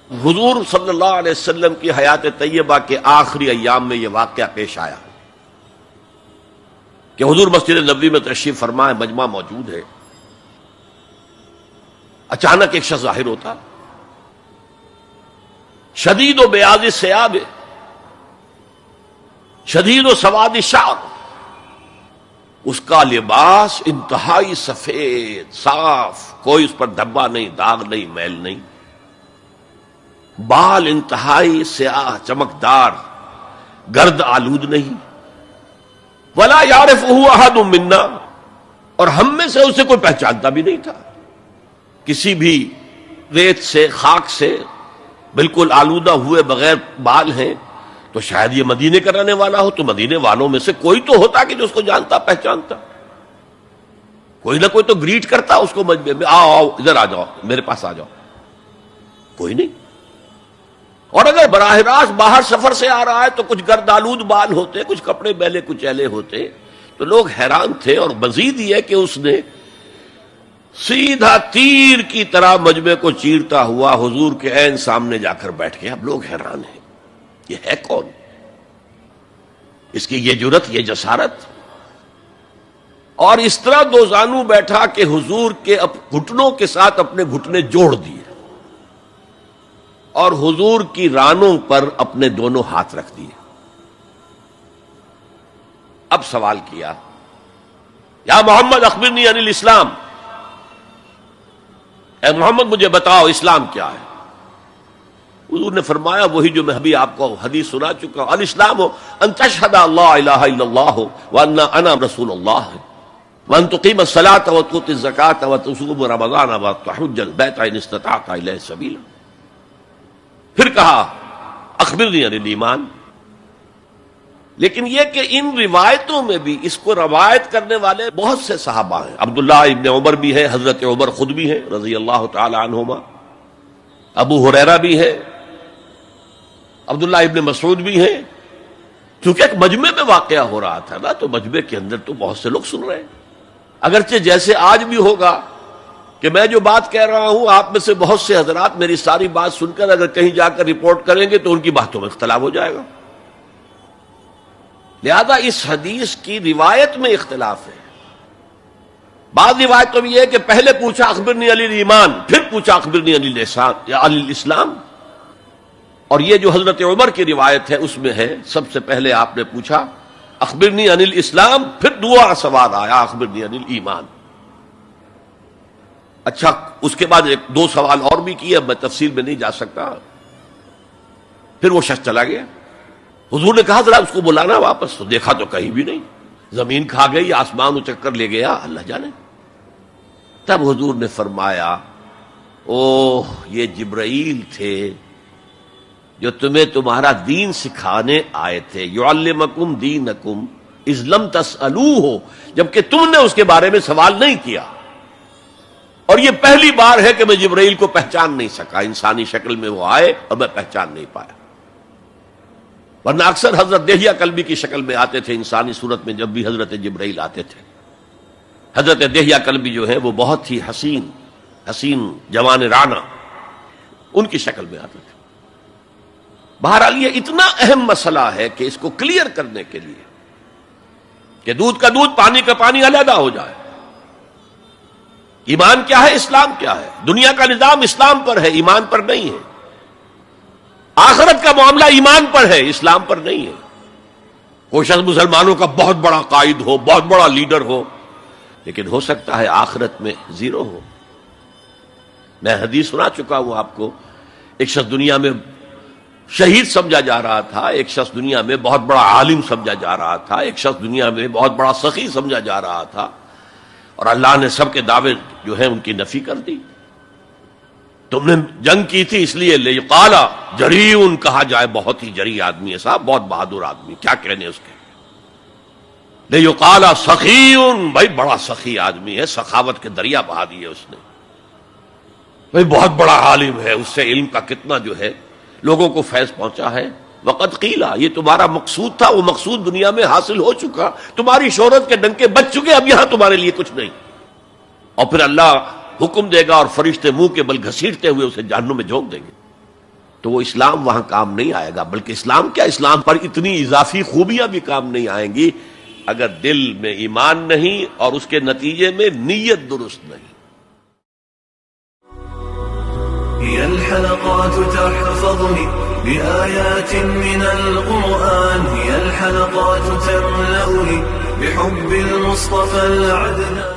حضور صلی اللہ علیہ وسلم کی حیات طیبہ کے آخری ایام میں یہ واقعہ پیش آیا کہ حضور مسجد نبوی میں تشریف فرما ہے، مجمع موجود ہے، اچانک ایک شخص ظاہر ہوتا، شدید و بیاض ثیاب، شدید و سواد شعر، اس کا لباس انتہائی سفید صاف، کوئی اس پر دھبا نہیں، داغ نہیں، میل نہیں، بال انتہائی سیاہ چمکدار، گرد آلود نہیں، ولا یعرفہ احد منا، اور ہم میں سے اسے کوئی پہچانتا بھی نہیں تھا، کسی بھی ریت سے خاک سے بالکل آلودہ ہوئے بغیر بال ہیں، تو شاید یہ مدینے کا رہنے والا ہو، تو مدینے والوں میں سے کوئی تو ہوتا کہ جو اس کو جانتا پہچانتا، کوئی نہ کوئی تو گریٹ کرتا اس کو مجمع میں، آؤ آؤ ادھر آ جاؤ، میرے پاس آ جاؤ، کوئی نہیں۔ اور اگر براہ راست باہر سفر سے آ رہا ہے تو کچھ گرد آلود بال ہوتے، کچھ کپڑے میلے کچیلے ہوتے، تو لوگ حیران تھے، اور مزید یہ کہ اس نے سیدھا تیر کی طرح مجمع کو چیرتا ہوا حضور کے عین سامنے جا کر بیٹھ گیا۔ اب لوگ حیران ہیں، یہ ہے کون؟ اس کی یہ جرت، یہ جسارت، اور اس طرح دو زانو بیٹھا کہ حضور کے گھٹنوں کے ساتھ اپنے گھٹنے جوڑ دیے اور حضور کی رانوں پر اپنے دونوں ہاتھ رکھ دیے۔ اب سوال کیا، یا محمد اخبرنی عن الاسلام، اے محمد مجھے بتاؤ اسلام کیا ہے؟ حضور نے فرمایا وہی جو میں ابھی آپ کو حدیث سنا چکا ہوں، الاسلام ان تشہد اللہ الہ الا اللہ وان انا رسول اللہ وان تقیم الصلاۃ وتؤتی الزکاۃ وتصوم رمضان وتحج البیت ان استطعت الیہ سبیلا۔ پھر کہا اخبرنی عن الایمان، لیکن یہ کہ ان روایتوں میں بھی اس کو روایت کرنے والے بہت سے صحابہ ہیں، عبداللہ ابن عمر بھی ہے، حضرت عمر خود بھی ہیں رضی اللہ تعالی عنہما، ابو ہریرہ بھی ہے، عبداللہ ابن مسعود بھی ہیں، چونکہ ایک مجمع میں واقعہ ہو رہا تھا نا، تو مجمع کے اندر تو بہت سے لوگ سن رہے ہیں، اگرچہ جیسے آج بھی ہوگا کہ میں جو بات کہہ رہا ہوں آپ میں سے بہت سے حضرات میری ساری بات سن کر اگر کہیں جا کر رپورٹ کریں گے تو ان کی باتوں میں اختلاف ہو جائے گا، لہذا اس حدیث کی روایت میں اختلاف ہے۔ بعض روایتوں میں یہ ہے کہ پہلے پوچھا اخبرنی عن الایمان، پھر پوچھا اخبرنی عن الاسلام، اور یہ جو حضرت عمر کی روایت ہے اس میں ہے سب سے پہلے آپ نے پوچھا اخبرنی عن الاسلام، پھر دعا سوال آیا اخبرنی عن الایمان۔ اچھا، اس کے بعد ایک دو سوال اور بھی کیے، اب میں تفصیل میں نہیں جا سکتا۔ پھر وہ شخص چلا گیا، حضور نے کہا ذرا اس کو بلانا واپس، تو دیکھا تو کہیں بھی نہیں، زمین کھا گئی، آسمان چکر لے گیا، اللہ جانے۔ تب حضور نے فرمایا اوہ یہ جبرائیل تھے جو تمہیں تمہارا دین سکھانے آئے تھے، یعلمکم دینکم اذ لم تسألوہ، جبکہ تم نے اس کے بارے میں سوال نہیں کیا، اور یہ پہلی بار ہے کہ میں جبرائیل کو پہچان نہیں سکا، انسانی شکل میں وہ آئے اور میں پہچان نہیں پایا، ورنہ اکثر حضرت دہیہ کلبی کی شکل میں آتے تھے انسانی صورت میں، جب بھی حضرت جبرائیل آتے تھے۔ حضرت دہیہ کلبی جو ہے وہ بہت ہی حسین جوان رانا، ان کی شکل میں آتے تھے۔ بہرحال یہ اتنا اہم مسئلہ ہے کہ اس کو کلیئر کرنے کے لیے کہ دودھ کا دودھ پانی کا پانی علیحدہ ہو جائے، ایمان کیا ہے، اسلام کیا ہے، دنیا کا نظام اسلام پر ہے، ایمان پر نہیں ہے، آخرت کا معاملہ ایمان پر ہے، اسلام پر نہیں ہے۔ کوئی شخص مسلمانوں کا بہت بڑا قائد ہو، بہت بڑا لیڈر ہو، لیکن ہو سکتا ہے آخرت میں زیرو ہو۔ میں حدیث سنا چکا ہوں آپ کو، ایک شخص دنیا میں شہید سمجھا جا رہا تھا، ایک شخص دنیا میں بہت بڑا عالم سمجھا جا رہا تھا، ایک شخص دنیا میں بہت بڑا سخی سمجھا جا رہا تھا، اور اللہ نے سب کے دعوے جو ہیں ان کی نفی کر دی۔ تم نے جنگ کی تھی اس لیے لیقال جریء کہا جائے، بہت ہی جری آدمی ہے صاحب، بہت بہادر آدمی، کیا کہنے اس کے، لیقال سخی، بھائی بڑا سخی آدمی ہے، سخاوت کے دریا بہا دیے اس نے، بھائی بہت بڑا عالم ہے، اس سے علم کا کتنا جو ہے لوگوں کو فیض پہنچا ہے۔ وقت قیلا، یہ تمہارا مقصود تھا، وہ مقصود دنیا میں حاصل ہو چکا، تمہاری شہرت کے ڈنکے بج چکے، اب یہاں تمہارے لیے کچھ نہیں۔ اور پھر اللہ حکم دے گا اور فرشتے منہ کے بل گھسیٹتے ہوئے اسے جہنم میں جھونک دیں گے۔ تو وہ اسلام وہاں کام نہیں آئے گا. بلکہ اسلام کیا، اسلام پر اتنی اضافی خوبیاں بھی کام نہیں آئیں گی اگر دل میں ایمان نہیں اور اس کے نتیجے میں نیت درست نہیں. هي الحلقات تحفظني بآيات من القرآن، هي الحلقات تملأني بحب المصطفى العدنان.